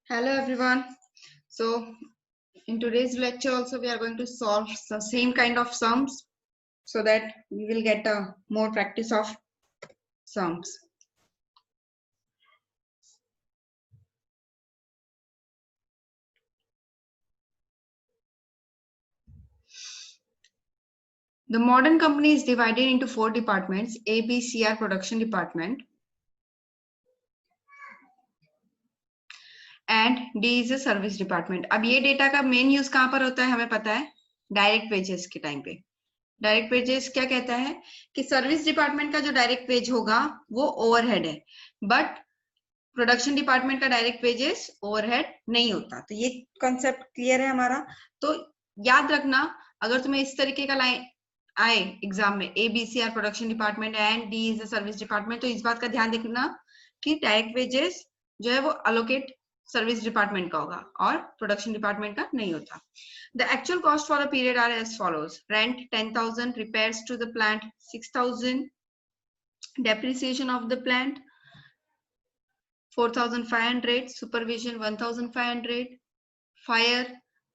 Hello everyone. So in today's lecture also we are going to solve the same kind of sums so that we will get a more practice of sums. The modern company is divided into 4 departments: A, B, C are production department and D is a service department. अब ये data का main use कहाँ पर होता है हमें पता है, डायरेक्ट वेजेस के टाइम पे. डायरेक्ट वेजेस क्या कहता है कि सर्विस डिपार्टमेंट का जो डायरेक्ट वेज होगा वो ओवरहेड है, बट प्रोडक्शन डिपार्टमेंट का डायरेक्ट वेजेस ओवरहेड नहीं होता. तो ये कॉन्सेप्ट क्लियर है हमारा. तो याद रखना, अगर तुम्हें इस तरीके का लाइन आए एग्जाम में, A B C are production department and D is the service department, तो इस बात का ध्यान रखना कि डायरेक्ट वेजेस जो है वो अलोकेट सर्विस डिपार्टमेंट का होगा और प्रोडक्शन डिपार्टमेंट का नहीं होता. The actual cost for the period are as follows: rent 10,000, repairs to the plant 6,000, depreciation of the plant 4,500, supervision 1,500, fire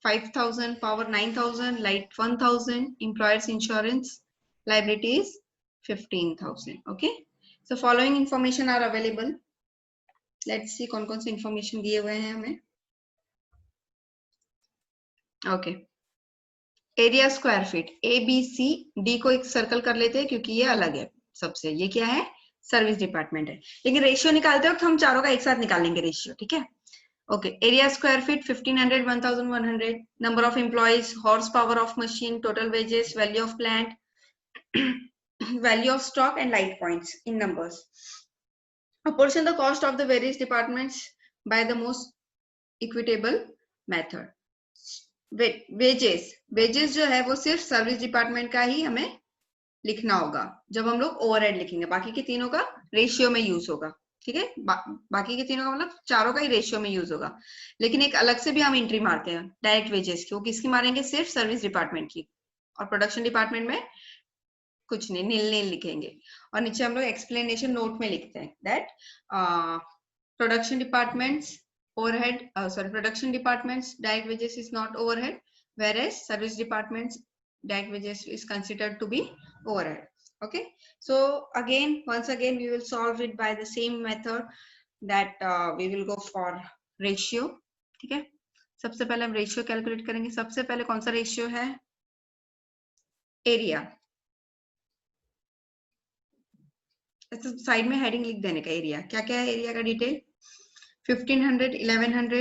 5,000, power 9,000, light 1,000, employers insurance liabilities 15,000. Okay, so following information are available. Let's see कौन कौन से information दिए हुए हैं हमें. Okay, area square feet, A B C D को एक circle कर लेते हैं क्योंकि ये अलग है सबसे. ये क्या है, सर्विस डिपार्टमेंट है, लेकिन रेशियो निकालते वक्त हम चारों का एक साथ निकालेंगे रेशियो. ठीक है. Okay, area square feet 1500, 1100, number of employees, horse power of machine, total wages, value of plant, value of stock and light points in numbers. Apportion the cost of the various departments by the most equitable method. Wages जो है वो सिर्फ service department का ही हमें लिखना होगा जब हम लोग ओवरहेड लिखेंगे. बाकी के तीनों का रेशियो में यूज होगा. ठीक है, बाकी के तीनों का मतलब चारों का ही रेशियो में यूज होगा, लेकिन एक अलग से भी हम एंट्री मारते हैं डायरेक्ट वेजेस की. वो किसकी मारेंगे, सिर्फ सर्विस डिपार्टमेंट की, और प्रोडक्शन डिपार्टमेंट में कुछ नहीं, नील लिखेंगे. और नीचे हम लोग एक्सप्लेनेशन नोट में लिखते हैं that production departments overhead, production department's direct wages is not overhead, whereas service department's direct wages is considered to be overhead. Okay, so once again we will solve it by the same method that we will go for ratio. ठीक है, सबसे पहले हम ratio calculate करेंगे. सबसे पहले कौन सा रेशियो है, एरिया. साइड में हेडिंग लिख देने का, एरिया क्या क्या है, एरिया का डिटेल 1500, 1100,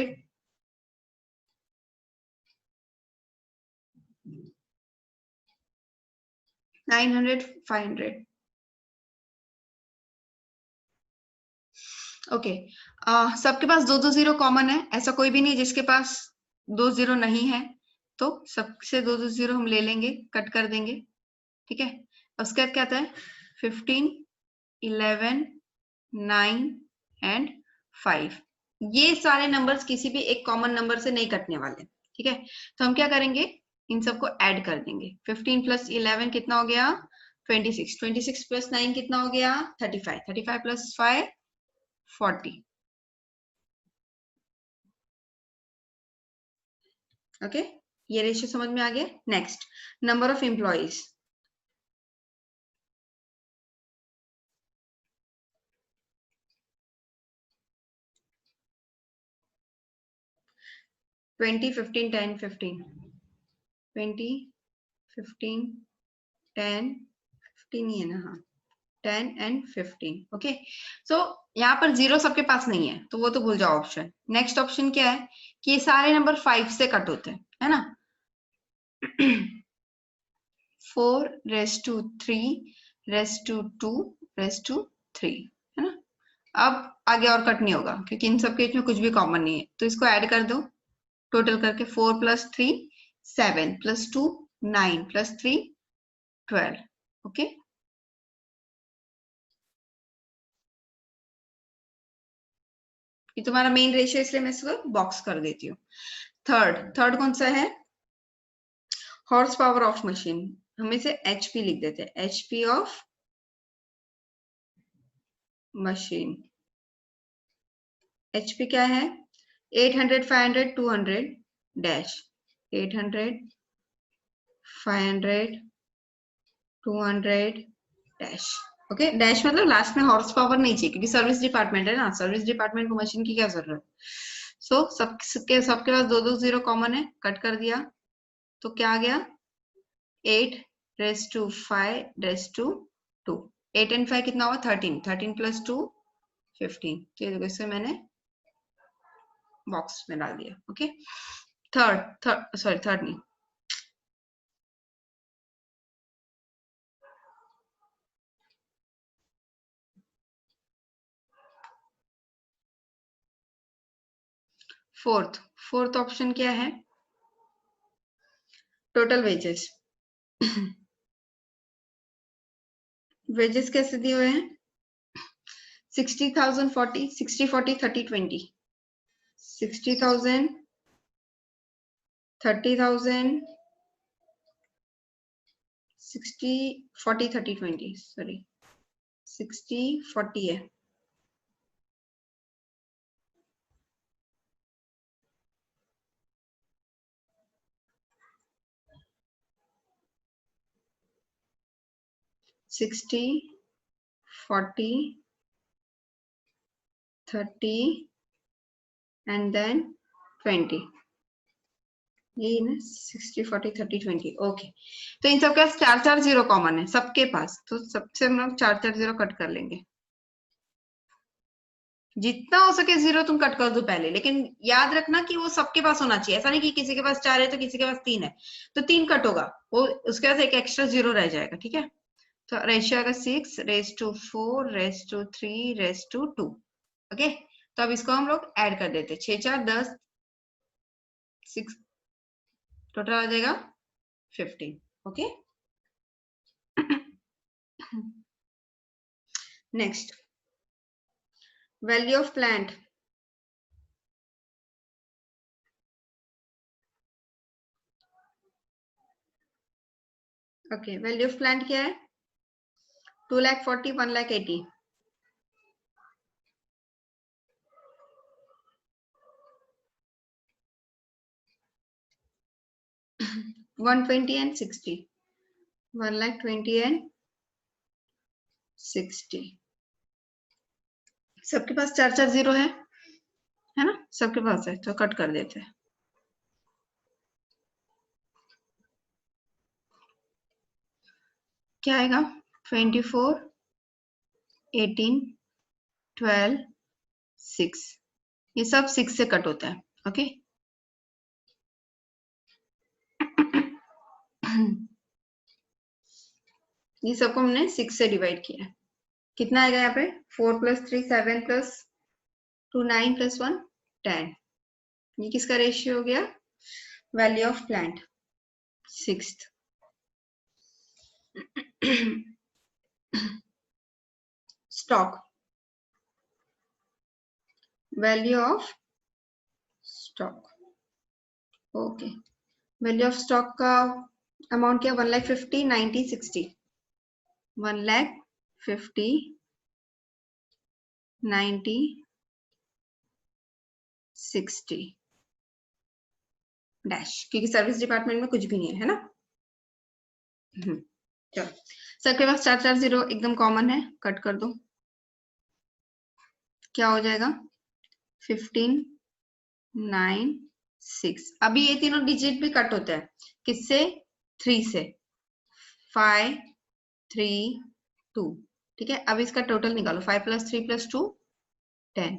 900, 500. ओके, सबके पास दो दो जीरो कॉमन है, ऐसा कोई भी नहीं जिसके पास दो जीरो नहीं है, तो सबसे दो दो जीरो हम ले लेंगे, कट कर देंगे. ठीक है, उसके बाद क्या आता है 15, 11, 9 एंड 5. ये सारे नंबर्स किसी भी एक कॉमन नंबर से नहीं कटने वाले. ठीक है, तो हम क्या करेंगे, इन सबको ऐड कर देंगे. 15 प्लस 11 कितना हो गया, 26. 26 प्लस 9 कितना हो गया, 35. 35 प्लस 5 40. ओके, ये रेशियो समझ में आ गया. Next, number of employees. Twenty 15 10 15 20 15 10 15 ही है ना, हाँ 10 एंड 15. ओके, सो यहाँ पर जीरो सबके पास नहीं है तो वो तो भूल जाओ ऑप्शन. नेक्स्ट ऑप्शन क्या है कि ये सारे नंबर 5 से कट होते हैं, है ना. 4 raise to 3 raise to 2 raise to 3, है ना. अब आगे और कट नहीं होगा क्योंकि इन सबके इसमें कुछ भी कॉमन नहीं है, तो इसको ऐड कर दो टोटल करके. 4 प्लस 3 7 प्लस 2 9 प्लस 3 12. ओके, ये तुम्हारा मेन रेशियो, इसलिए मैं इसको बॉक्स कर देती हूँ. थर्ड कौन सा है, हॉर्स पावर ऑफ मशीन. हम इसे HP लिख देते हैं, HP ऑफ मशीन. HP क्या है, 800 500 200 डैश 800 500 200 डैश। ओके, डैश मतलब लास्ट में हॉर्स पावर नहीं चाहिए क्योंकि सर्विस डिपार्टमेंट है ना, सर्विस डिपार्टमेंट को मशीन की क्या जरूरत। सो सबके पास दो दो जीरो कॉमन है, कट कर दिया तो क्या आ गया 8 raise to 5 raise to 2। 8 and 5 कितना हुआ 13, 13 प्लस 2 15। तो ये देखो इसे मैंने बॉक्स में डाल दिया। ओके, थर्ड नहीं, फोर्थ ऑप्शन क्या है, टोटल वेजेस। वेजेस कैसे दिए हुए हैं 60,000 40 60 40 30 20 60,000 30,000 60 40 30 20 सॉरी 60 40 है। सिक्सटी 40 30 एंड देन 20, ये ना 60 40 30 20। ओके, तो इन सबके पास 4 जीरो कॉमन है सबके पास, तो सबसे हम लोग 4 जीरो कट कर लेंगे। जितना हो सके जीरो तुम कट कर दो पहले, लेकिन याद रखना कि वो सबके पास होना चाहिए। ऐसा नहीं कि किसी के पास 4 है तो किसी के पास 3 है तो 3 कट होगा, वो उसके पास एक एक्स्ट्रा जीरो रह जाएगा। ठीक है, तो रेशियो आएगा 6 raise to 4 raise to 3 raise to 2। Okay, तो अब इसको हम लोग ऐड कर देते 6 4 10 6, टोटल आ जाएगा 15। Okay, next value of plant. Okay, value of plant क्या है 2,40,000 1,80,000। 120 and 60, 1,20,000 and 60। सबके पास 4 जीरो है ना, सबके पास है तो कट कर देते हैं। क्या आएगा 24 18 12 6, ये सब 6 से कट होता है। ओके, ये सबको हमने 6 से डिवाइड किया है। कितना आएगा यहाँ पे 4 + 3 7 + 2 9 + 1 10। ये किसका रेशियो हो गया value of plant 6th। Stock, value of stock. Okay, value of stock का अमाउंट क्या 1,50,000 90 60, 1,50,000 90 60 डैश, क्योंकि सर्विस डिपार्टमेंट में कुछ भी नहीं है ना। चलो, सबके पास 4 जीरो एकदम कॉमन है, कट कर दो। क्या हो जाएगा 15 9 6। अभी ये तीनों डिजिट भी कट होते हैं किससे 3 से 5 3 2। ठीक है, अब इसका टोटल निकालो 5 + 3 + 2 10।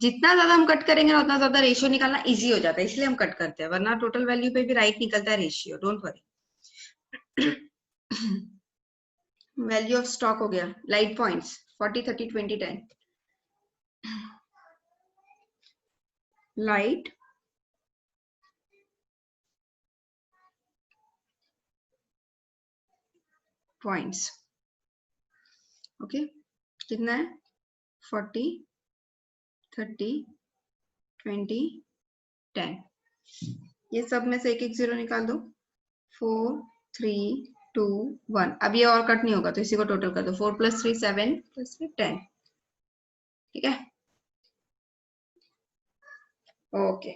जितना ज्यादा हम कट करेंगे ना उतना ज्यादा रेशियो निकालना इजी हो जाता है, इसलिए हम कट करते हैं, वरना टोटल वैल्यू पे भी राइट निकलता है ratio, don't worry. Value of stock हो गया light points 40 30 20 10। Light points. Okay, कितना है 40 30 20 10। ये सब में से एक एक जीरो निकाल दो 4 3 2 1। अब ये और कट नहीं होगा तो इसी को टोटल कर दो 4 + 3 7 + 3 10। ठीक है, ओके,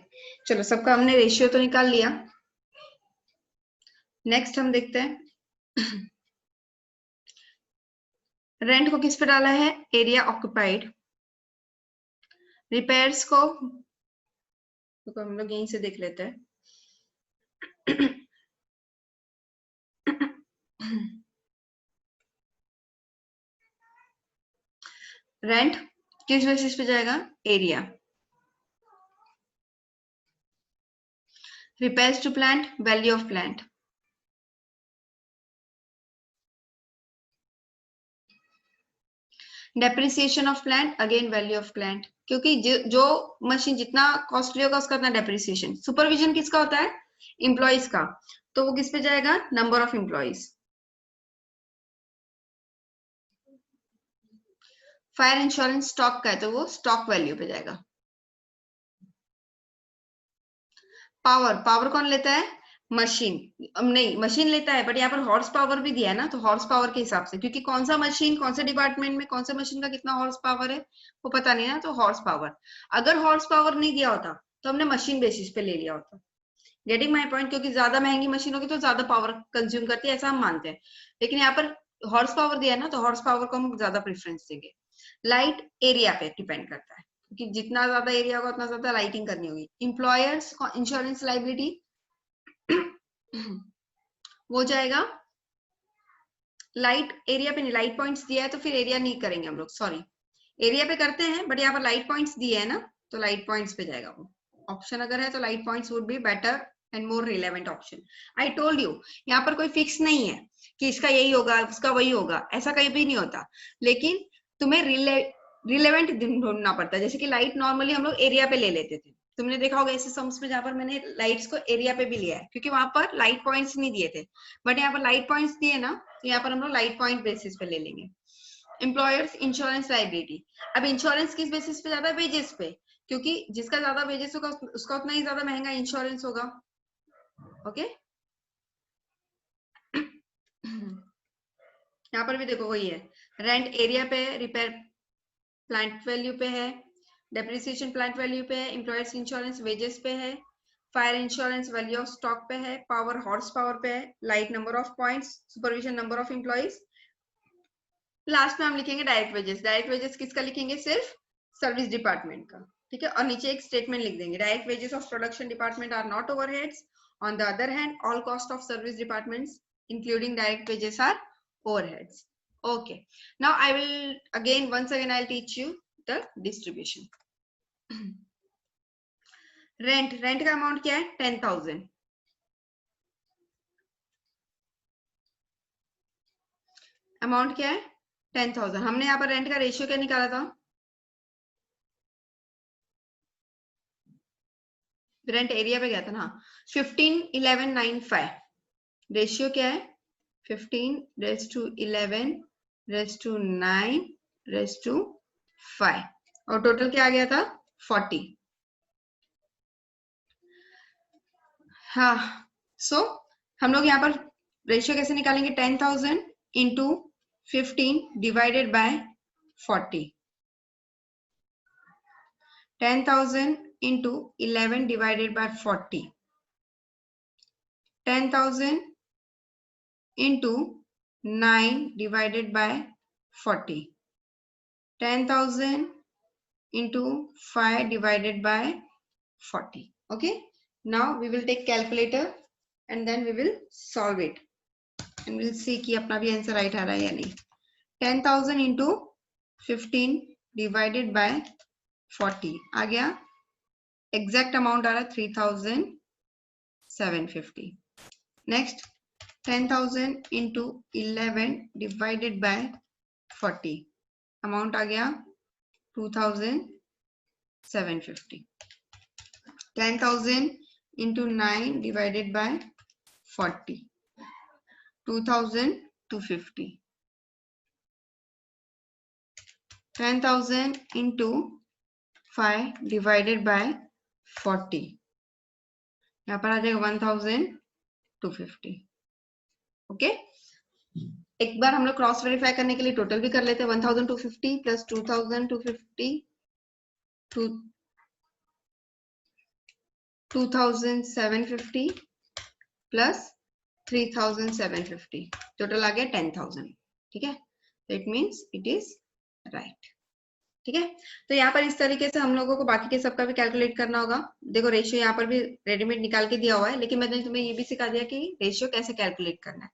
चलो सबका हमने रेशियो तो निकाल लिया। नेक्स्ट हम देखते हैं रेंट को किस पे डाला है, एरिया ऑक्युपाइड। रिपेयर्स को तो हम लोग यहीं से देख लेते हैं। रेंट किस बेसिस पे जाएगा, area. Repairs to plant, value of plant. Depreciation of plant, again value of plant, क्योंकि जो मशीन जितना कॉस्टली होगा उसका उतना डेप्रिसिएशन। सुपरविजन किसका होता है, एम्प्लॉइज का, तो वो किस पे जाएगा, number of employees. Fire insurance stock का है तो वो स्टॉक वैल्यू पे जाएगा। पावर, पावर कौन लेता है, मशीन, नहीं मशीन लेता है, बट यहाँ पर हॉर्स पावर भी दिया है ना, तो हॉर्स पावर के हिसाब से, क्योंकि कौन सा मशीन कौन से डिपार्टमेंट में कौन सा मशीन का कितना हॉर्स पावर है वो पता नहीं है, तो हॉर्स पावर। अगर हॉर्स पावर नहीं दिया होता तो हमने मशीन बेसिस पे ले लिया होता। गेटिंग माई पॉइंट, क्योंकि ज्यादा महंगी मशीन होगी तो ज्यादा पावर कंज्यूम करती है, ऐसा हम मानते हैं, लेकिन यहाँ पर हॉर्स पावर दिया है ना, तो हॉर्स पावर को हम ज्यादा प्रेफरेंस देंगे। लाइट एरिया पे डिपेंड करता है, क्योंकि जितना ज्यादा एरिया होगा उतना ज्यादा लाइटिंग करनी होगी। एम्प्लॉयर्स इंश्योरेंस लाइबिलिटी वो जाएगा लाइट एरिया पे नहीं, लाइट पॉइंट्स दिया है तो फिर एरिया नहीं करेंगे हम लोग, सॉरी एरिया पे करते हैं, बट यहाँ पर लाइट पॉइंट्स दिए है ना, तो लाइट पॉइंट्स पे जाएगा वो ऑप्शन। अगर है तो light points would be better and more relevant option. I told you, यहाँ पर कोई फिक्स नहीं है कि इसका यही होगा उसका वही होगा, ऐसा कहीं भी नहीं होता, लेकिन तुम्हें रिलेवेंट ढूंढना पड़ता है। जैसे कि लाइट नॉर्मली हम लोग एरिया पे ले लेते थे, तुमने देखा होगा ऐसे सम्स में जहां पर मैंने लाइट्स को एरिया पे भी लिया है, क्योंकि वहां पर लाइट पॉइंट्स नहीं दिए थे, बट यहाँ पर लाइट पॉइंट्स दिए ना, तो यहाँ पर हम लोग लाइट पॉइंट बेसिस पे ले लेंगे। एम्प्लॉयर्स इंश्योरेंस लाइबिलिटी, अब इंश्योरेंस किस बेसिस पे ज्यादा, वेजेस पे, क्योंकि जिसका ज्यादा वेजेस होगा उसका उतना ही ज्यादा महंगा इंश्योरेंस होगा। ओके यहाँ पर भी देखो वही है, रेंट एरिया पे, रिपेयर प्लांट वैल्यू पे है, डेप्रिसिएशन प्लांट वैल्यू पे है, एम्प्लॉयर्स इंश्योरेंस वेजेस पे है, fire insurance value of stock पे है, पावर हॉर्स पावर पे है, light number of points, supervision number of employees. Last में हम लिखेंगे डायरेक्ट वेजेस। डायरेक्ट वेजेस किसका लिखेंगे, सिर्फ सर्विस डिपार्टमेंट का, ठीक है। और नीचे एक स्टेटमेंट लिख देंगे, direct wages of production department are not overheads, on the other hand all cost of service departments including direct wages are overheads. Okay, now I will once again I'll teach you the distribution. Rent का amount क्या है, 10,000। Amount क्या है, 10,000। हमने यहाँ पर rent का ratio क्या निकाला था, रेंट एरिया पे गया था ना, 15:11:95। रेशियो क्या है, 15:11:9:5 और टोटल क्या आ गया था, 40। हाँ, सो हम लोग यहाँ पर रेशियो कैसे निकालेंगे, 10,000 into 15 divided by 40, 10,000 into 11 divided by 40, 10,000 into 9 divided by 40, 10,000 into 5 divided by 40. Okay, now we will take calculator and then we will solve it and we'll see कि अपना भी आंसर राइट आ रहा है या नहीं। 10,000 into 15 divided by 40 आ गया, exact amount आ रहा है 3,750। Next 10,000 into 11 divided by 40 amount आ गया 2,750। 10,000 into 9 divided by 40, 2,250। 10,000 into 5 divided by 40 यहाँ पर आ जाएगा 1,250। ओके, एक बार हम लोग क्रॉस वेरीफाई करने के लिए टोटल भी कर लेते हैं, 1,250 प्लस 2,250 2750 प्लस 3750, टोटल आ गया 10,000। ठीक है, तो it means it is right. ठीक है, तो यहाँ पर इस तरीके से हम लोगों को बाकी के सबका भी कैलकुलेट करना होगा। देखो रेशियो यहाँ पर भी रेडीमेड निकाल के दिया हुआ है, लेकिन मैंने तुम्हें ये भी सिखा दिया कि रेशियो कैसे कैलकुलेट करना है।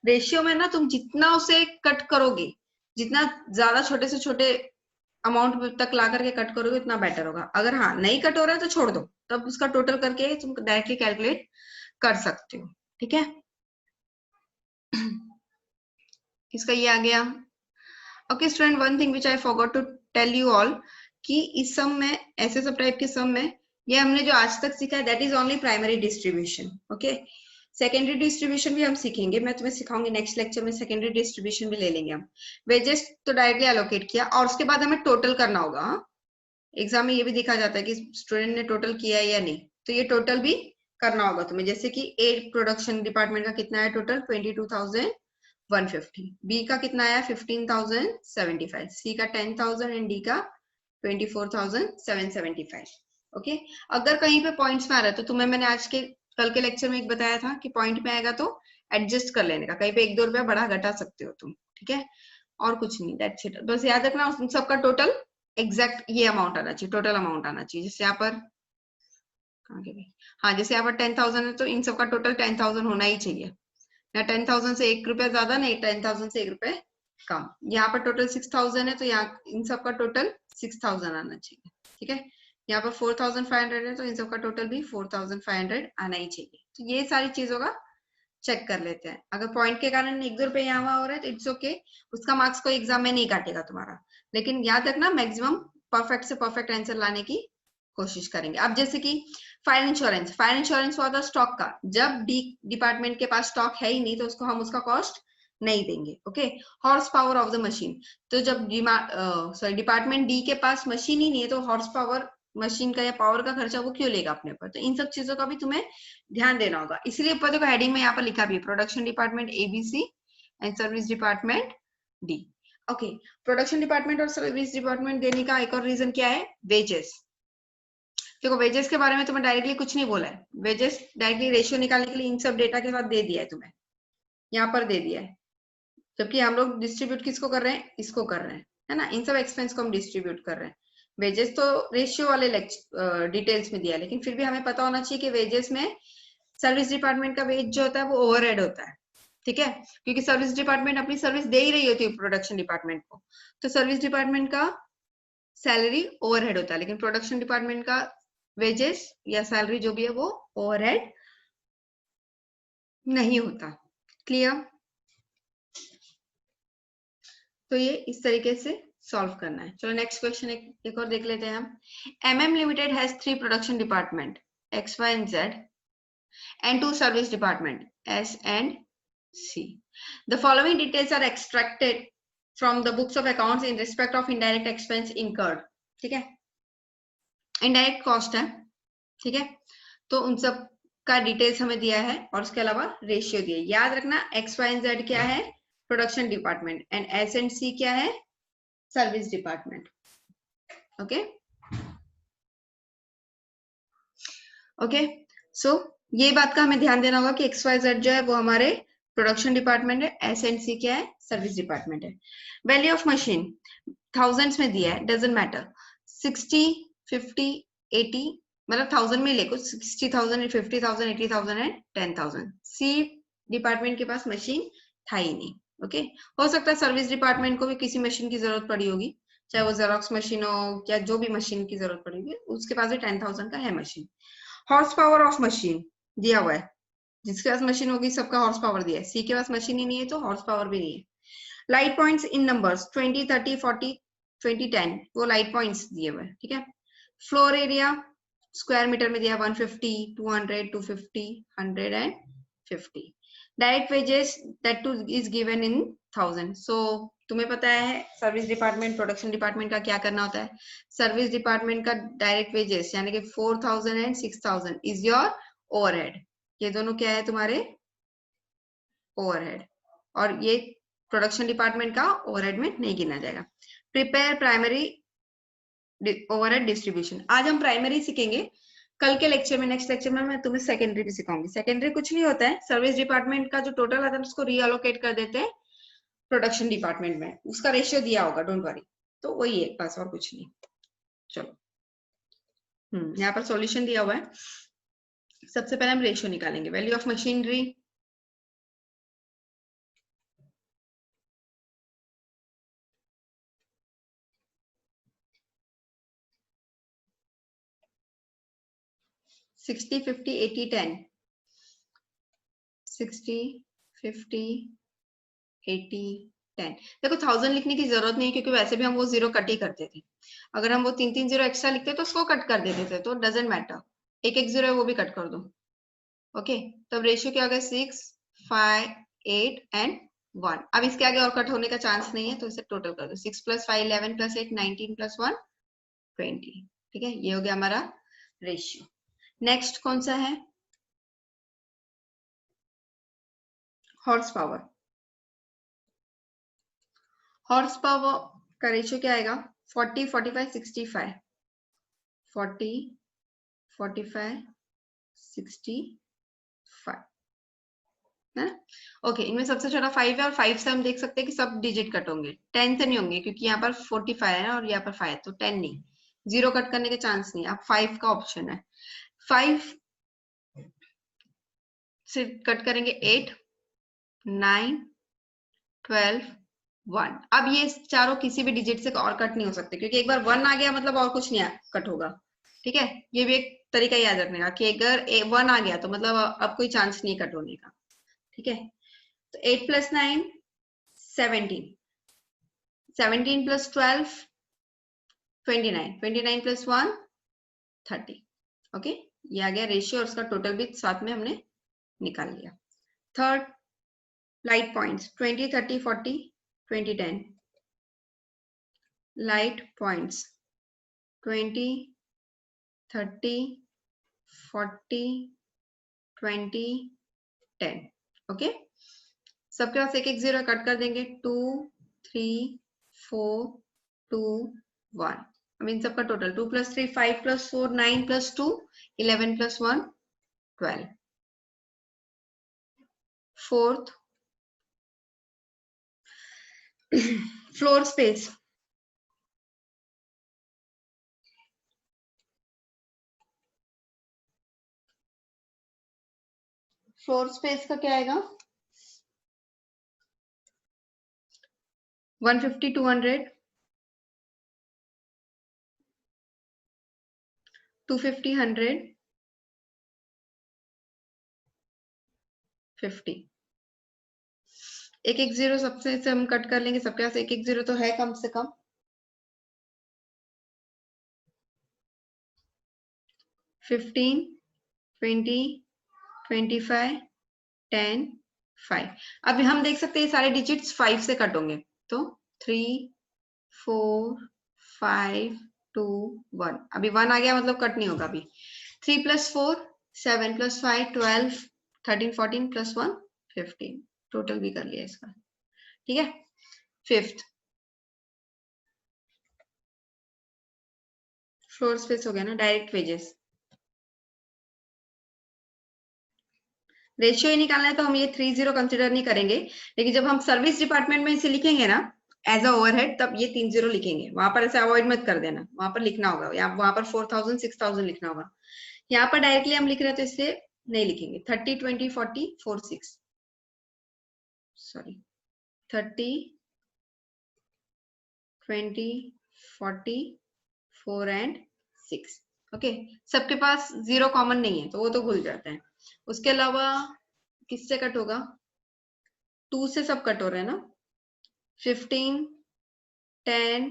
रेशियो में ना तुम जितना उसे कट करोगे, जितना ज्यादा छोटे से छोटे अमाउंट तक ला करके कट करोगे उतना बेटर होगा। अगर हाँ नहीं कट हो रहा है तो छोड़ दो, तब उसका टोटल करके तुम डायरेक्टली कैलकुलेट कर सकते हो। ठीक है, इसका ये आ गया। Okay student, one thing which I forgot to tell you all कि इस सम में, ऐसे सब टाइप के सम में, ये हमने जो आज तक सीखा है that is only primary distribution. Okay, secondary distribution भी हम सीखेंगे, मैं तुम्हें सिखाऊंगी नेक्स्ट लेक्चर में। सेकेंडरी डिस्ट्रीब्यूशन भी ले लेंगे हम। वेजेस तो डायरेक्टली एलोकेट किया और उसके बाद हमें टोटल करना होगा। एग्जाम में ये भी देखा जाता है कि स्टूडेंट ने टोटल किया है या नहीं, तो ये टोटल भी करना होगा तुम्हें। जैसे कि ए प्रोडक्शन डिपार्टमेंट का कितना है टोटल 22,150, बी का कितना आया 15,075, सी का 10,000 एंड डी का 24,775। ओके, अगर कहीं पे पॉइंट्स में आ रहा है तो तुम्हें मैंने आज के कल के लेक्चर में एक बताया था कि पॉइंट में आएगा तो एडजस्ट कर लेने का, कहीं पे 1-2 रुपया बढ़ा घटा सकते हो तुम। ठीक है, और कुछ नहीं, दैट्स इट। बस याद रखना उन सबका टोटल एग्जैक्ट ये अमाउंट आना चाहिए, टोटल अमाउंट आना चाहिए। जैसे यहाँ पर हाँ, जैसे यहाँ पर 10,000 है तो इन सबका टोटल 10,000 होना ही चाहिए, ना 10,000 से 1 रुपया ज्यादा, नहीं 10,000 से 1 रुपये कम। यहाँ पर टोटल 6,000 है तो यहाँ इन सबका टोटल 6,000 आना चाहिए। ठीक है, यहाँ पर 4,500 है तो इन सबका टोटल भी 4,500 आना ही चाहिए। तो ये सारी चीजों का चेक कर लेते हैं। अगर पॉइंट के कारण 1-2 रुपये यहाँ वहां हो रहा है तो इट्स ओके, उसका मार्क्स कोई एग्जाम में नहीं काटेगा तुम्हारा। लेकिन याद रखना मैक्सिमम परफेक्ट से परफेक्ट आंसर लाने की कोशिश करेंगे। अब जैसे कि फायर इंश्योरेंस, फायर इंश्योरेंस हुआ था स्टॉक का। जब डी डिपार्टमेंट के पास स्टॉक है ही नहीं तो उसको हम उसका कॉस्ट नहीं देंगे। Okay, horse power of the machine, तो जब डिपार्टमेंट डी के पास मशीन ही नहीं है तो हॉर्स पावर मशीन का या पावर का खर्चा वो क्यों लेगा अपने पर। तो इन सब चीजों का भी तुम्हें ध्यान देना होगा। इसलिए ऊपर देखो हेडिंग में यहाँ पर लिखा भी है production department ABC and service department D. Okay, production department और सर्विस डिपार्टमेंट देने का एक और रीजन क्या है, वेजेस। देखो वेजेस के बारे में तुम्हें डायरेक्टली कुछ नहीं बोला है, वेजेस डायरेक्टली रेशियो निकालने के लिए इन सब डेटा के साथ दे दिया है तुम्हें, यहाँ पर दे दिया है। जबकि हम लोग डिस्ट्रीब्यूट किसको कर रहे हैं, इसको कर रहे हैं, है ना। इन सब एक्सपेंस को हम डिस्ट्रीब्यूट कर रहे हैं। वेजेस तो रेशियो वाले डिटेल्स में दिया है, लेकिन फिर भी हमें पता होना चाहिए कि वेजेस में सर्विस डिपार्टमेंट का वेज जो होता है वो ओवरहेड होता है। ठीक है, क्योंकि सर्विस डिपार्टमेंट अपनी सर्विस दे ही रही होती है प्रोडक्शन डिपार्टमेंट को, तो सर्विस डिपार्टमेंट का सैलरी ओवरहेड होता है, लेकिन प्रोडक्शन डिपार्टमेंट का वेजेस या सैलरी जो भी है वो ओवरहेड नहीं होता। क्लियर, तो ये इस तरीके से सॉल्व करना है। चलो नेक्स्ट क्वेश्चन एक और देख लेते हैं हम। MM limited has 3 production department X, Y and Z and 2 service department S and C. The following details are extracted from the books of accounts in respect of indirect expense incurred. ठीक है, indirect cost है। ठीक है, तो उन सब का details हमें दिया है और उसके अलावा रेशियो दिया है। याद रखना X, Y and Z क्या है, production department, and S and C क्या है, सर्विस डिपार्टमेंट। ओके ओके, सो ये बात का हमें ध्यान देना होगा कि X, Y, Z जो है वो हमारे प्रोडक्शन डिपार्टमेंट है, S and C क्या है, सर्विस डिपार्टमेंट है। वैल्यू ऑफ मशीन थाउजेंड्स में दिया है, डजंट मैटर, 60, 50, 80, मतलब 1000 में लेको 60,000, 50,000, 80,000 एंड 10,000। सी डिपार्टमेंट के पास मशीन था ही नहीं। ओके, हो सकता है सर्विस डिपार्टमेंट को भी किसी मशीन की जरूरत पड़ी होगी, चाहे वो जेरोक्स मशीन हो या जो भी मशीन की जरूरत पड़ेगी, उसके पास भी 10,000 का है machine. Horse power of machine दिया हुआ है, जिसके पास मशीन होगी सबका हॉर्स पावर दिया है। सी के पास मशीन ही नहीं है तो हॉर्स पावर भी नहीं है। लाइट पॉइंट्स इन नंबर्स 20, 30, 40, 20, 10, वो लाइट पॉइंट्स दिए हुए हैं। ठीक है, फ्लोर एरिया स्क्वायर मीटर में दिया 150, 200, 250, 100 and 50। Direct wages that two is given in 1000। सो तुम्हें पता है सर्विस डिपार्टमेंट प्रोडक्शन डिपार्टमेंट का क्या करना होता है। सर्विस डिपार्टमेंट का डायरेक्ट वेजेस यानी कि 4,000 एंड 6,000 इज योर ओवरहेड। ये दोनों क्या है तुम्हारे ओवरहेड, और ये प्रोडक्शन डिपार्टमेंट का ओवरहेड में नहीं गिना जाएगा। प्रिपेयर प्राइमरी ओवरहेड डिस्ट्रीब्यूशन, आज हम प्राइमरी सीखेंगे, कल के लेक्चर में, नेक्स्ट लेक्चर में मैं तुम्हें सेकेंडरी भी सिखाऊंगी। सेकेंडरी कुछ नहीं होता है, सर्विस डिपार्टमेंट का जो टोटल आता है उसको रीअलोकेट कर देते हैं प्रोडक्शन डिपार्टमेंट में, उसका रेशियो दिया होगा, डोंट वरी। तो वही है बस, और कुछ नहीं। चलो यहाँ पर सॉल्यूशन दिया हुआ है। सबसे पहले हम रेशियो निकालेंगे। Value of machinery, sixty 50 80 10, 60 50 80 10। देखो 1000 लिखने की जरूरत नहीं, क्योंकि वैसे भी हम वो जीरो कट ही करते थे। अगर हम वो 3 जीरो एक्स्ट्रा लिखते तो उसको कट कर देते थे, तो डजेंट मैटर। एक जीरो है वो भी कट कर दो। ओके, तब रेशियो क्या हो गया? 6 5 8 एंड 1। अब इसके आगे और कट होने का चांस नहीं है, तो इसे टोटल कर दो। 6 + 5 11 + 8 19 + 1 20। ठीक है, ये हो गया हमारा रेशियो। नेक्स्ट कौन सा है? Horse power. हॉर्स पावर का रेशियो क्या आएगा? 40 45 65। 40 45 65 है। ओके, इनमें सबसे छोटा 5 है, और 5 से हम देख सकते हैं कि सब डिजिट कट होंगे, 10 से नहीं होंगे, क्योंकि यहाँ पर 45 है और यहाँ पर 5 है, तो 10 नहीं, जीरो कट करने के चांस नहीं। अब 5 का ऑप्शन है। 5 से कट करेंगे 8 9 12 1। अब ये चारों किसी भी डिजिट से और कट नहीं हो सकते, क्योंकि एक बार 1 आ गया मतलब और कुछ नहीं कट होगा। ठीक है, ये भी एक तरीका याद रखने का कि अगर 1 आ गया तो मतलब अब कोई चांस नहीं कट होने का। ठीक है, तो 8 + 9 17, 17 + 12 29, 29 + 1 30। ओके, ये आ गया रेशियो, और उसका टोटल भी साथ में हमने निकाल लिया। Third, light points 20 30 40 20 10। Light points 20 30 40 20 10। Okay, सबके पास एक जीरो कट कर देंगे। 2 3 4 2 1। अब इन सबका total 2 + 3 5 + 4 9 + 2 11 + 1 12। Fourth, floor space. Floor space का क्या आएगा? 150 200 250 100 50। एक जीरो सबसे से हम कट कर लेंगे, सबके पास एक जीरो तो है कम से कम। 15 20 25 10 5। अभी हम देख सकते हैं सारे डिजिट्स 5 से कट होंगे, तो 3 4 5 2 1। अभी 1 आ गया मतलब कट नहीं होगा अभी। 3 + 4 7 + 5 12 13 14 + 1 15। टोटल भी कर लिया इसका। ठीक है, फिफ्थ, फ्लोर स्पेस हो गया ना, डायरेक्ट वेजेस। रेशियो ही निकालना है तो हम ये 30 कंसिडर नहीं करेंगे, लेकिन जब हम सर्विस डिपार्टमेंट में इसे लिखेंगे ना एज अ ओवरहेड, तब ये 30 लिखेंगे। वहां पर ऐसे अवॉइड मत कर देना, वहां पर लिखना होगा, या वहां पर 4000 6000 लिखना होगा। यहाँ पर डायरेक्टली हम लिख रहे हैं तो इसलिए नहीं लिखेंगे। 30 20 40 4 6, सॉरी 30 20 40 4 एंड 6। ओके, सबके पास जीरो कॉमन नहीं है तो वो तो भूल जाते हैं। उसके अलावा किससे कट होगा? 2 से सब कट हो रहे हैं ना। 15 10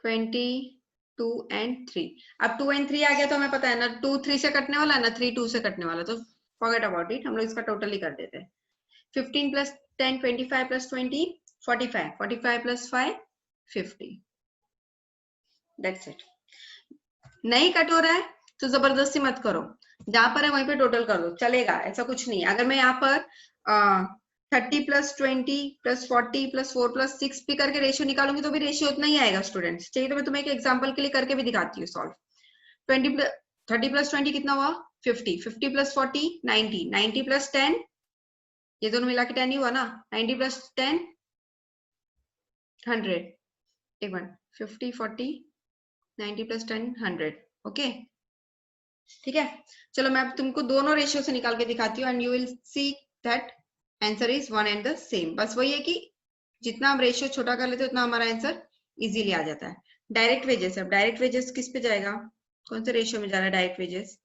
20 2 एंड 3। अब 2 एंड 3 आ गया तो हमें पता है ना 2 3 से कटने वाला है ना 3 2 से कटने वाला, तो फॉरगेट अबाउट इट, हम लोग इसका टोटल ही कर देते हैं। 15 + 10 25 + 20 45 45 + 5 50। That's it. नहीं कट हो रहा है तो जबरदस्ती मत करो, जहां पर है वहीं पे टोटल कर दो, चलेगा, ऐसा कुछ नहीं। अगर मैं यहाँ पर 30 + 20 + 40 + 4 + 6 भी करके रेशियो निकालूंगी तो भी रेशियो उतना ही आएगा स्टूडेंट्स। चाहिए तो मैं तुम्हें एक एग्जांपल के लिए करके भी दिखाती हूँ सॉल्व। 20 30 प्लस 20 कितना हुआ 50, 50 प्लस 40 90, 90 प्लस 10 ये दोनों मिला के 10 ही हुआ ना, 90 प्लस 10 100, एक मिनट 50 40 90 प्लस 10 100, ओके ठीक है। चलो मैं अब तुमको दोनों रेशियो से निकाल के दिखाती हूँ and you will see that answer is one and the same. बस वही है कि जितना हम रेशियो छोटा कर लेते हैं उतना हमारा आंसर इजीली आ जाता है। डायरेक्ट वेजेस, अब डायरेक्ट वेजेस किस पे जाएगा, कौन से रेशियो में जा रहा है डायरेक्ट वेजेस,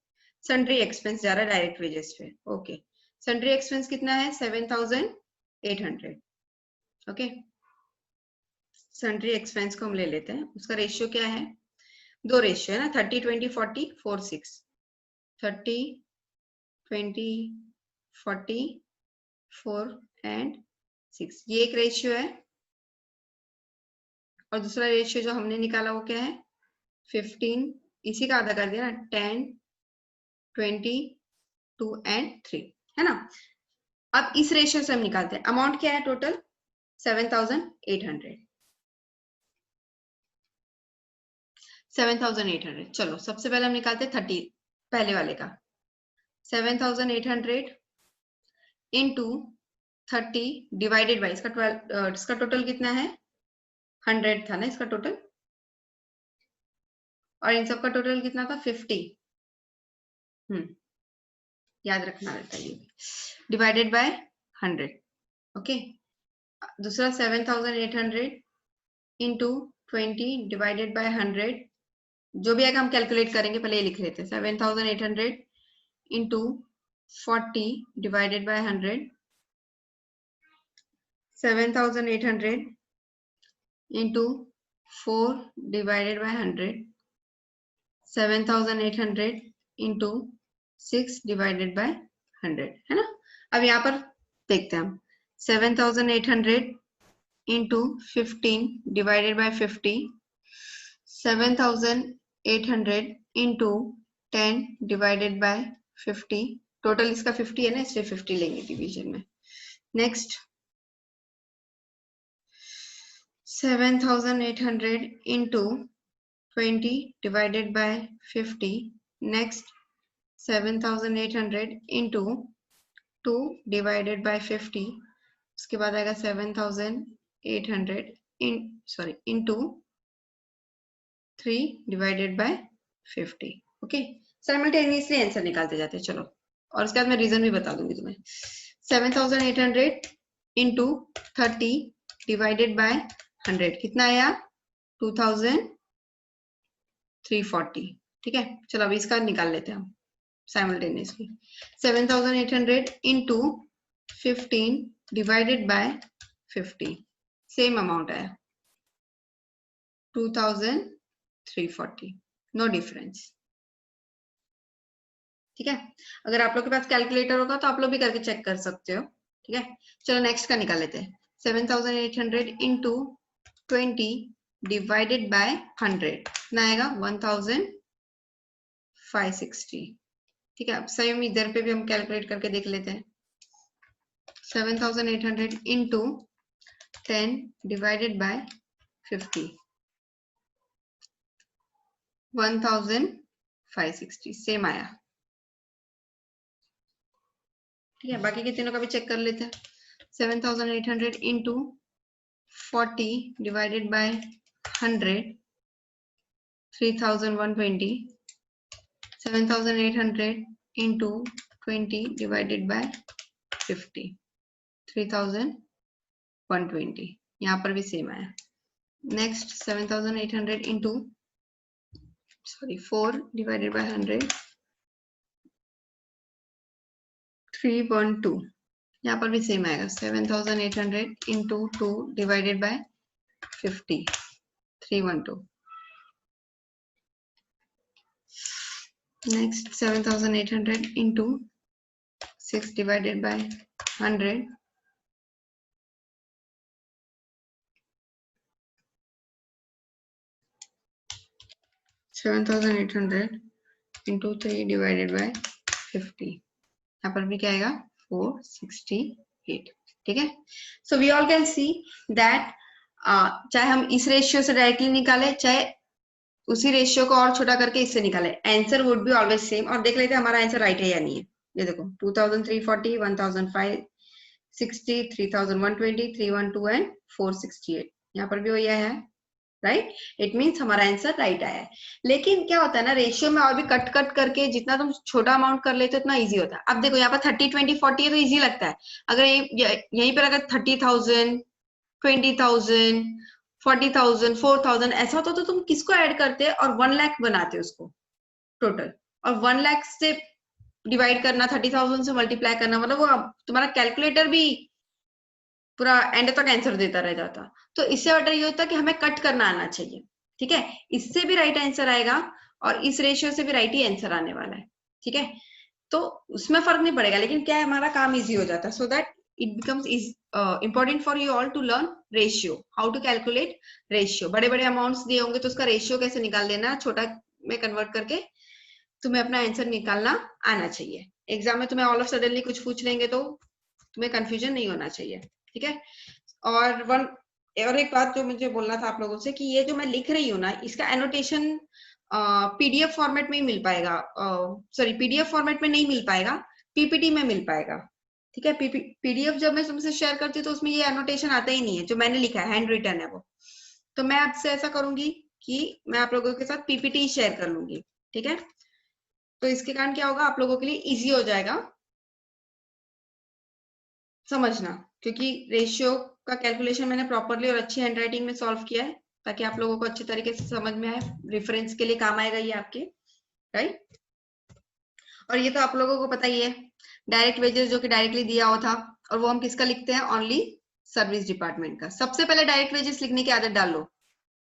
सन्ड्री एक्सपेंस जा रहा है डायरेक्ट वेजेस पे, ओके सन्ड्री एक्सपेंस कितना है 7800, ओके सन्ड्री एक्सपेंस को हम ले लेते हैं, उसका रेशियो क्या है, दो रेशियो है ना 30 20 40 4 6, 30 20 40 4 एंड 6, ये एक रेशियो है और दूसरा रेशियो जो हमने निकाला वो क्या है 15, इसी का आधा कर दिया ना 10 20 2 एंड 3 है ना। अब इस रेशियो से हम निकालते हैं, अमाउंट क्या है टोटल 7800, 7800। चलो सबसे पहले हम निकालते हैं 30 पहले वाले का, 7800 इंटू 30 डिवाइडेड बाई इसका टोटल कितना है 100 था ना इसका टोटल, और इन सब का टोटल कितना था 50, याद रखना रहता है ये, डिवाइडेड बाय 100, ओके दूसरा 7800 इंटू 20 डिवाइडेड बाय 100, जो भी आएगा हम कैलकुलेट करेंगे, पहले ये लिख लेते हैं 7800 into 40 divided by 100, 7800 into 4 divided by 100, 7800 into 6 divided by 100 है ना। अब यहाँ पर देखते हैं हम 7800 into 15 divided by 50, 7800 into 10 divided by 50, total इसका 50 है ना इसलिए 50 लेंगे डिवीजन में। Next 7800 into 20 divided by 50, next 7800 into 2 divided by 50, उसके बाद आएगा 7800 into 3 divided by 50, okay simultaneously answer निकालते जाते हैं। चलो और उसके बाद मैं रीजन भी बता दूंगी तुम्हें। 7800 इंटू 30 डिवाइडेड बाय 100 कितना आया 2340, ठीक है। चलो अभी इसका निकाल लेते हैं हम simultaneously. 7800 into 15 divided by 50, same amount आया 2340, नो डिफरेंस, ठीक है। अगर आप लोग के पास कैलकुलेटर होगा तो आप लोग भी करके चेक कर सकते हो, ठीक है। चलो नेक्स्ट का निकाल लेते हैं। 7800 इंटू 20 डिवाइडेड बाय 100 कितना आएगा 1560, ठीक है। अब सेम इधर पे भी हम कैलकुलेट करके देख लेते हैं। 7800 इंटू 10 डिवाइडेड बाय 50, 1560 सेम आया, ठीक है। बाकी के तीनों का भी चेक कर लेते हैं। 7800 into 40 divided by 100, 3120, 7800 into 20 divided by 50, 3120, यहाँ पर भी सेम आया। नेक्स्ट 7800 इंटू 4 डिवाइडेड बाय 100, 312, यहाँ पर भी सेम आएगा। 7800 into 2 divided by 50, 312। Next 7800 into 6 divided by 100, 7800 into 3 divided by 50, यहाँ पर भी क्या आएगा 468, ठीक है। So we all can see that चाहे हम इस रेशियो से डायरेक्टली निकाले चाहे उसी रेशियो को और छोटा करके इससे निकाले, answer would be always same. और देख लेते हैं हमारा आंसर राइट है या नहीं है। ये देखो 2340, 1560, 3120, 312 एंड 468, यहाँ पर भी वही है, राइट। इट मीन्स हमारा आंसर राइट आया है। लेकिन क्या होता है ना, रेशियो में और भी कट कट करके जितना तुम छोटा अमाउंट कर लेते हो उतना इजी होता है। अब देखो यहाँ पर 30, 20, 40 है तो इजी लगता है। अगर यहीं पर अगर 30,000, 20,000, 40,000, 4,000 ऐसा होता तो तुम किसको ऐड करते और 1 लाख बनाते उसको टोटल, और 1 लाख से डिवाइड करना, 30,000 से मल्टीप्लाई करना, मतलब वो तुम्हारा कैलकुलेटर भी पूरा एंड तक आंसर देता रह जाता। तो इससे बेटर ये होता है कि हमें कट करना आना चाहिए, ठीक है। इससे भी राइट आंसर आएगा और इस रेशियो से भी राइट ही आंसर आने वाला है, ठीक है। तो उसमें फर्क नहीं पड़ेगा, लेकिन क्या है, हमारा काम इजी हो जाता है। So that it becomes important for you all to learn ratio, how to calculate ratio। बड़े बड़े अमाउंट्स दिए होंगे तो उसका रेशियो कैसे निकाल देना, छोटा में कन्वर्ट करके तुम्हें अपना आंसर निकालना आना चाहिए। एग्जाम में तुम्हें ऑल ऑफ सडनली कुछ पूछ लेंगे तो तुम्हें कंफ्यूजन नहीं होना चाहिए, ठीक है। और एक बात जो मुझे बोलना था आप लोगों से कि ये जो मैं लिख रही हूँ ना, इसका एनोटेशन पीडीएफ फॉर्मेट में ही मिल पाएगा, सॉरी पीडीएफ फॉर्मेट में नहीं मिल पाएगा, पीपीटी में मिल पाएगा, ठीक है। पीडीएफ जब मैं तुमसे शेयर करती हूँ तो उसमें ये एनोटेशन आता ही नहीं है, जो मैंने लिखा है हैंड रिटन है वो। तो मैं आपसे ऐसा करूंगी कि मैं आप लोगों के साथ पीपीटी शेयर कर लूंगी, ठीक है। तो इसके कारण क्या होगा, आप लोगों के लिए इजी हो जाएगा समझना, क्योंकि रेशियो का कैलकुलेशन मैंने प्रॉपरली और अच्छी हैंडराइटिंग में सॉल्व किया है, ताकि आप लोगों को अच्छे तरीके से समझ में आए, रेफरेंस के लिए काम आएगा ये आपके, राइट। और ये तो आप लोगों को पता ही है, डायरेक्ट वेजेस जो कि डायरेक्टली दिया हुआ था, और वो हम किसका लिखते हैं, ओनली सर्विस डिपार्टमेंट का। सबसे पहले डायरेक्ट वेजेस लिखने की आदत डाल लो।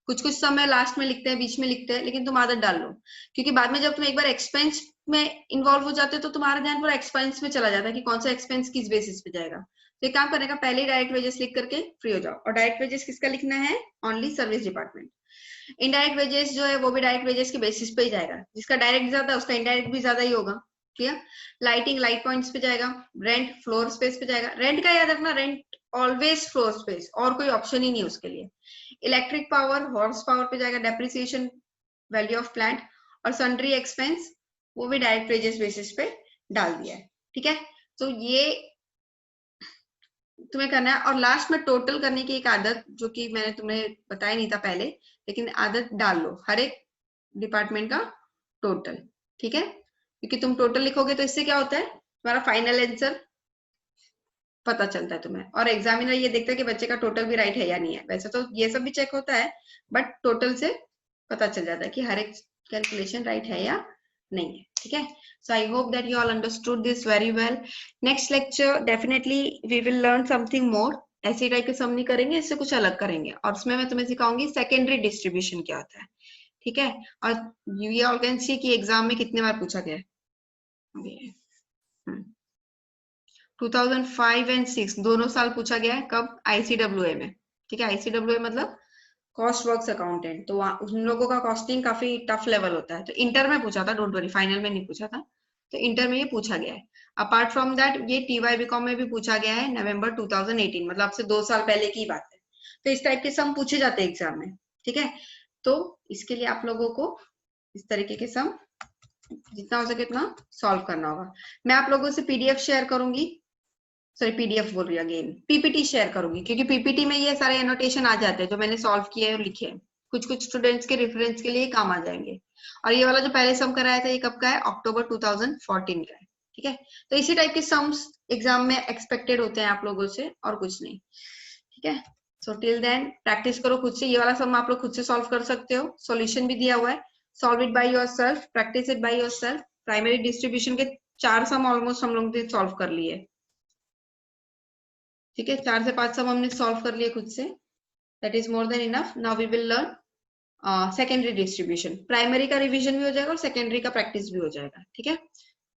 कुछ कुछ समय लास्ट में लिखते हैं, बीच में लिखते हैं, लेकिन तुम आदत डाल लो, क्योंकि बाद में जब तुम एक बार एक्सपेंस में इन्वॉल्व हो जाते हो तो तुम्हारा ध्यान पूरा एक्सपेंस में चला जाता है कि कौन सा एक्सपेंस किस बेसिस पे जाएगा। तो एक काम करने का, पहले ही डायरेक्ट वेजेस लिख करके फ्री हो जाओ। और डायरेक्ट वेजेस किसका लिखना है, only service department. Indirect wages जो है वो भी डायरेक्ट वेजेस के बेसिस पे ही जाएगा, जिसका डायरेक्ट ज्यादा है उसका इनडायरेक्ट भी ज्यादा ही होगा, क्लियर। लाइटिंग लाइट पॉइंट्स पे जाएगा, रेंट फ्लोर स्पेस पे जाएगा। रेंट का याद रखना, रेंट ऑलवेज फ्लोर स्पेस, और कोई ऑप्शन ही नहीं उसके लिए। इलेक्ट्रिक पावर हॉर्स पावर पे जाएगा, डेप्रिसिएशन वैल्यू ऑफ प्लांट, और सन्ड्री एक्सपेंस वो भी डायरेक्ट वेजेस बेसिस पे डाल दिया है, ठीक है। तो ये तुम्हें करना है। और लास्ट में टोटल करने की एक आदत, जो कि मैंने तुम्हें बताया नहीं था पहले, लेकिन आदत डाल लो, हर एक डिपार्टमेंट का टोटल, ठीक है। क्योंकि तुम टोटल लिखोगे तो इससे क्या होता है, तुम्हारा फाइनल आंसर पता चलता है तुम्हें, और एग्जामिनर ये देखता है कि बच्चे का टोटल भी राइट है या नहीं है। वैसे तो ये सब भी चेक होता है, बट टोटल से पता चल जाता है कि हर एक कैलकुलेशन राइट है या नहीं है, ठीक है। So I hope that you all understood this very well. Next lecture definitely we will learn something more. ऐसे टाइप के सम नहीं करेंगे, इससे कुछ अलग करेंगे, और उसमें मैं तुम्हें सिखाऊंगी सेकेंडरी डिस्ट्रीब्यूशन क्या होता है, ठीक है। और ये ऑल कैन सी कि एग्जाम में कितने बार पूछा गया है। 2005 एंड 6 दोनों साल पूछा गया है, कब, ICWA में, ठीक है। ICWA मतलब कॉस्ट वर्क्स अकाउंटेंट, तो उन लोगों का कॉस्टिंग काफी टफ लेवल होता है। तो इंटर में पूछा था, डोंट वरी, फाइनल में नहीं पूछा था, तो इंटर में ये पूछा गया है। अपार्ट फ्रॉम दैट ये TY BCom में भी पूछा गया है, नवंबर 2018, मतलब आपसे 2 साल पहले की बात है। तो इस टाइप के सम पूछे जाते हैं एग्जाम में, ठीक है। तो इसके लिए आप लोगों को इस तरीके के सम जितना हो सके उतना सॉल्व करना होगा। मैं आप लोगों से PDF शेयर करूंगी, सॉरी PDF बोल रही अगेन, PPT शेयर करूंगी, क्योंकि PPT में ये सारे एनोटेशन आ जाते हैं जो मैंने सॉल्व किए और लिखे हैं। कुछ कुछ स्टूडेंट्स के रेफरेंस के लिए काम आ जाएंगे। और ये वाला जो पहले सम कराया था ये कब का है, अक्टूबर 2014 का है, ठीक है। तो इसी टाइप के सम्स एग्जाम में एक्सपेक्टेड होते हैं आप लोगों से, और कुछ नहीं, ठीक है। सो टिल देन प्रैक्टिस करो खुद से, ये वाला सम आप लोग खुद से सॉल्व कर सकते हो, सॉल्यूशन भी दिया हुआ है, solve it by yourself, practice it by yourself. Primary distribution के 4 सम ऑलमोस्ट हम लोग ने सॉल्व कर लिए, ठीक है। 4 से 5 सम हमने सॉल्व कर लिए खुद से, that is more than enough. Now we will learn secondary distribution. Primary का रिवीजन भी हो जाएगा और सेकेंडरी का प्रैक्टिस भी हो जाएगा, ठीक है।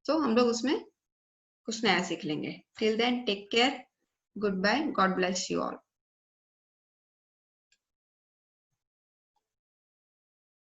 तो हम लोग उसमें कुछ नया सीख लेंगे। Till then take care, good bye, God bless you all.